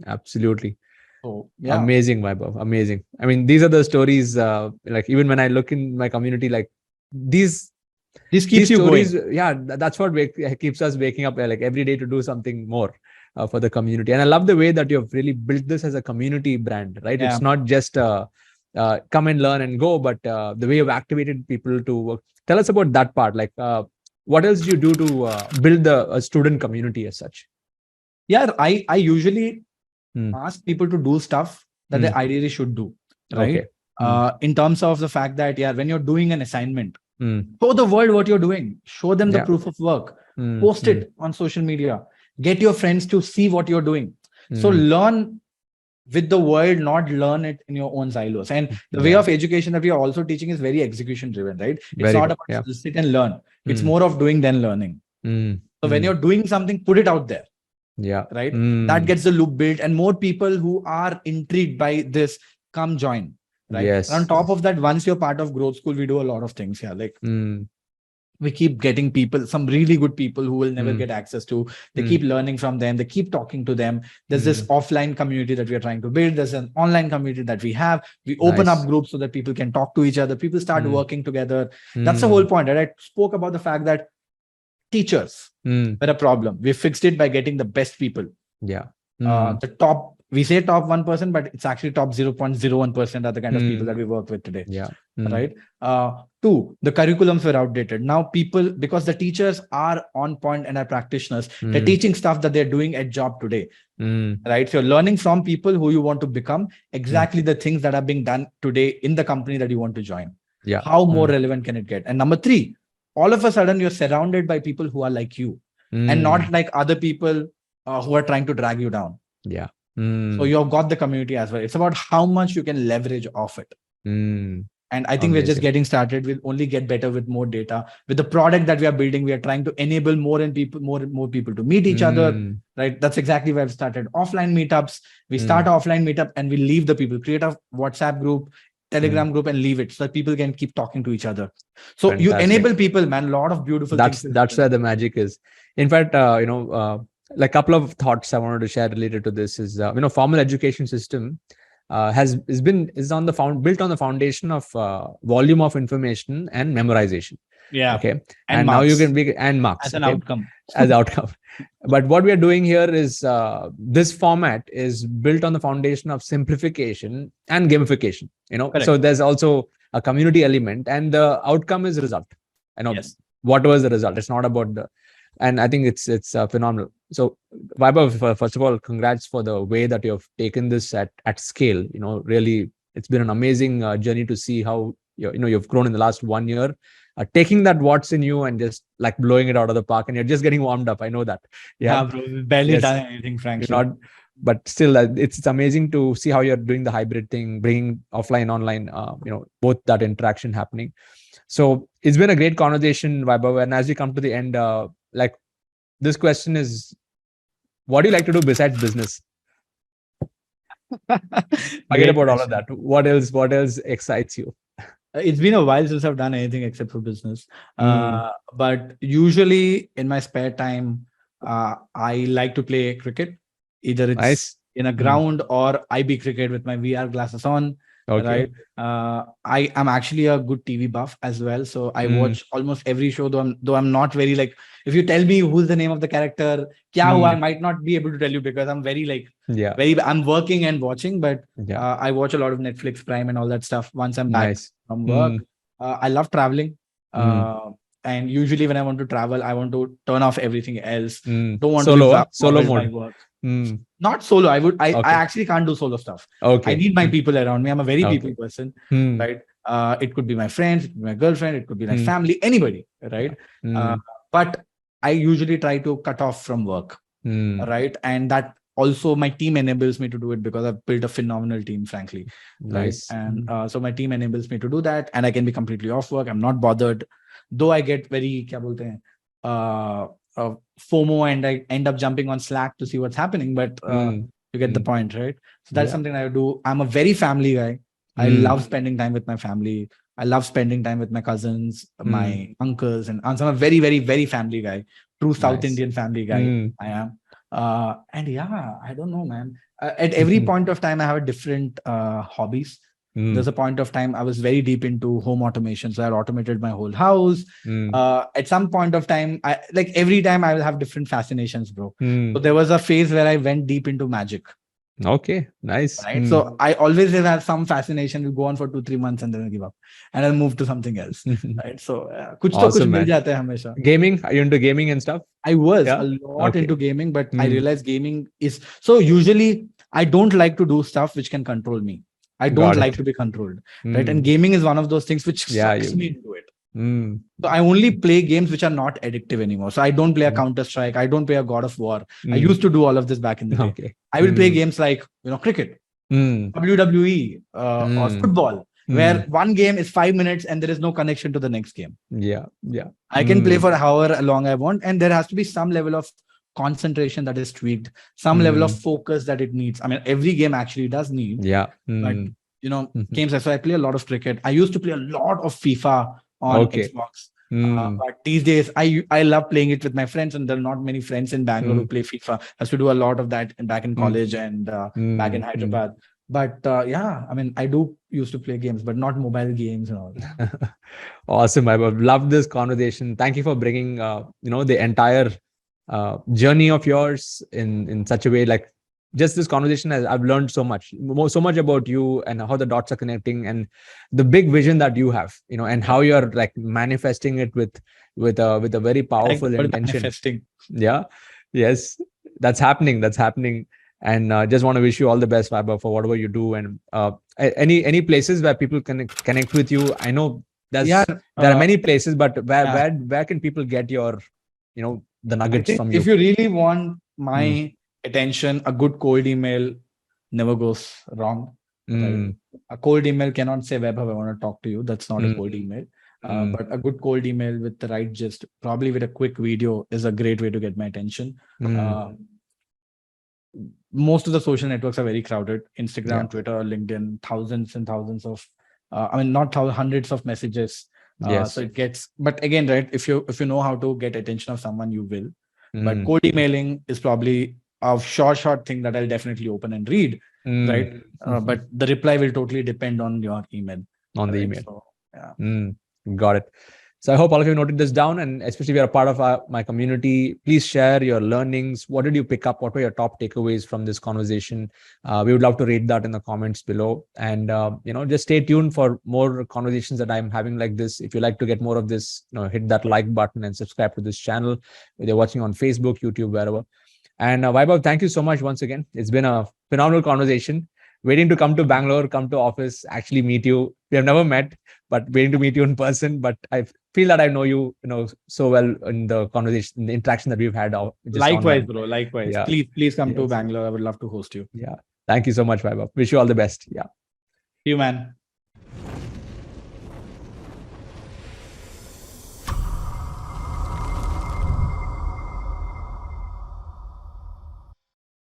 absolutely. So, yeah. Amazing, Vaibhav. Amazing. I mean, these are the stories, like even when I look in my community, like these keeps you stories, going. Yeah, that's what keeps us waking up like every day to do something more for the community. And I love the way that you've really built this as a community brand, right? It's not just come and learn and go, but the way you've activated people to work. Tell us about that part. Like, what else do you do to build the student community as such? Yeah, I usually ask people to do stuff that they ideally should do, right? Okay. In terms of the fact that, when you're doing an assignment, show the world what you're doing. Show them the proof of work. Post it on social media. Get your friends to see what you're doing. So learn with the world, not learn it in your own silos. And the way of education that we are also teaching is very execution driven, right? It's not about sit and learn. It's more of doing than learning. So when you're doing something, put it out there. Right. That gets the loop built, and more people who are intrigued by this come join. Right. And on top of that, once you're part of growth school, we do a lot of things here. Like we keep getting people, some really good people who will never get access to. They keep learning from them. They keep talking to them. There's this offline community that we are trying to build. There's an online community that we have. We open up groups so that people can talk to each other. People start working together. That's the whole point. Right? I spoke about the fact that teachers were a problem. We fixed it by getting the best people. The top, we say top 1%, but it's actually top 0.01% are the kind of people that we work with today. Right. 2, the curriculums were outdated. Now people, because the teachers are on point and are practitioners, they're teaching stuff that they're doing at job today. Right. So you're learning from people who you want to become exactly the things that are being done today in the company that you want to join. How more relevant can it get? And number 3, all of a sudden you're surrounded by people who are like you and not like other people who are trying to drag you down. So you've got the community as well. It's about how much you can leverage off it. And I think we're just getting started. We'll only get better with more data. With the product that we are building, we are trying to enable more people to meet each other. Right. That's exactly why I've started offline meetups. We start offline meetup and we leave the people, create a WhatsApp group, Telegram group, and leave it so that people can keep talking to each other. So you enable people, man. A lot of beautiful things. That's where the magic is. In fact, like a couple of thoughts I wanted to share related to this is, formal education system is built on the foundation of volume of information and memorization. Okay. And now you can and marks as an outcome. As outcome. But what we are doing here is this format is built on the foundation of simplification and gamification. Correct. So there's also a community element, and the outcome is result. What was the result? It's not about and I think it's phenomenal. So Vaibhav, first of all, congrats for the way that you've taken this at scale. Really, it's been an amazing journey to see how you've grown in the last 1 year. Taking that what's in you and just like blowing it out of the park, and you're just getting warmed up. I know that. Bro, we've barely done anything, frankly. But still, it's amazing to see how you're doing the hybrid thing, bringing offline, online, both that interaction happening. So it's been a great conversation, Vaibhav. And as we come to the end, like this question is, what do you like to do besides business? Forget about all of that. What else excites you? It's been a while since I've done anything except for business. But usually in my spare time, I like to play cricket. Either it's in a ground or IB cricket with my VR glasses on. Okay. Right. I am actually a good TV buff as well, so I Mm. watch almost every show. Though I'm not very like, if you tell me who's the name of the character, kya hua, I might not be able to tell you because I'm very like Yeah. I'm working and watching, but Yeah. I watch a lot of Netflix Prime and all that stuff once I'm back Nice. from work. I love traveling. Mm. And usually when I want to travel, I want to turn off everything else. Mm. Don't want to Solo, be solo bothered by mode. work. Mm. Not solo. I Okay. actually can't do solo stuff. I Okay. need my people around me. I'm a very people Okay. person, Mm. right? It could be my friends, it could be my girlfriend, it could be my Mm. family, anybody, right? Mm. But I usually try to cut off from work, Mm. right? And that also my team enables me to do it because I've built a phenomenal team, frankly, right? Nice. And so my team enables me to do that, and I can be completely off work. I'm not bothered, though I get very kya bolte hain, FOMO, and I end up jumping on Slack to see what's happening. But you get the point, right? So that's something I do. I'm a very family guy. I love spending time with my family. I love spending time with my cousins, my uncles and aunts. I'm a very, very, very family guy. True South Indian family guy. I am. And yeah, I don't know, man. At every point of time, I have a different hobbies. There's a point of time I was very deep into home automation. So I automated my whole house. At some point of time, I like every time I will have different fascinations, bro. So there was a phase where I went deep into magic. Okay, nice. Right. So I always have some fascination. Will go on for 2-3 months and then I'll give up and I'll move to something else. Right. So kuch to kuch mil jata hai hamesha. Gaming? Are you into gaming and stuff? I was a lot into gaming, but I realized gaming is so usually I don't like to do stuff which can control me. I don't like to be controlled. Right. And gaming is one of those things which sucks me into it. So I only play games which are not addictive anymore. So I don't play a Counter-Strike. I don't play a God of War. I used to do all of this back in the day. Okay. I will play games like, cricket, WWE, or football, where one game is 5 minutes and there is no connection to the next game. Yeah. I can play for however long I want. And there has to be some level of concentration that is tweaked, some level of focus that it needs. I mean, every game actually does need. Yeah. But, games. So I play a lot of cricket. I used to play a lot of FIFA on Xbox. But these days I love playing it with my friends, and there are not many friends in Bangalore who play FIFA. I used to do a lot of that back in college and back in Hyderabad. But yeah, I mean, I do used to play games, but not mobile games and all. Awesome. I love this conversation. Thank you for bringing the entire journey of yours in such a way. Like, just this conversation, I've learned so much about you and how the dots are connecting and the big vision that you have, and how you're like manifesting it with a very powerful intention. Manifesting. Yeah. Yes. That's happening. And just want to wish you all the best, Vaibhav, for whatever you do. And any places where people can connect with you. I know there are many places, but where can people get your, the nuggets from you? If you really want my attention, a good cold email never goes wrong. Right? A cold email cannot say, Vaibhav, I want to talk to you. That's not a cold email. But a good cold email with the right gist, probably with a quick video, is a great way to get my attention. Most of the social networks are very crowded. Instagram, Twitter, LinkedIn, thousands and thousands of, hundreds of messages. So it gets, but again, right, if you know how to get attention of someone, you will. But cold emailing is probably a short thing that I'll definitely open and read, right? But the reply will totally depend on your email. On the email. So, got it. So I hope all of you noted this down, and especially if you're a part of my community, please share your learnings. What did you pick up? What were your top takeaways from this conversation? We would love to read that in the comments below. And, just stay tuned for more conversations that I'm having like this. If you like to get more of this, hit that like button and subscribe to this channel, whether you're watching on Facebook, YouTube, wherever. And Vaibhav, thank you so much once again. It's been a phenomenal conversation. Waiting to come to Bangalore, come to office, actually meet you. We have never met, but waiting to meet you in person. But I feel that I know you, so well in the conversation, the interaction that we've had. Likewise, bro. Likewise. Yeah. Please come to Bangalore. I would love to host you. Yeah. Thank you so much, Vaibhav. Wish you all the best. Yeah. See you, man.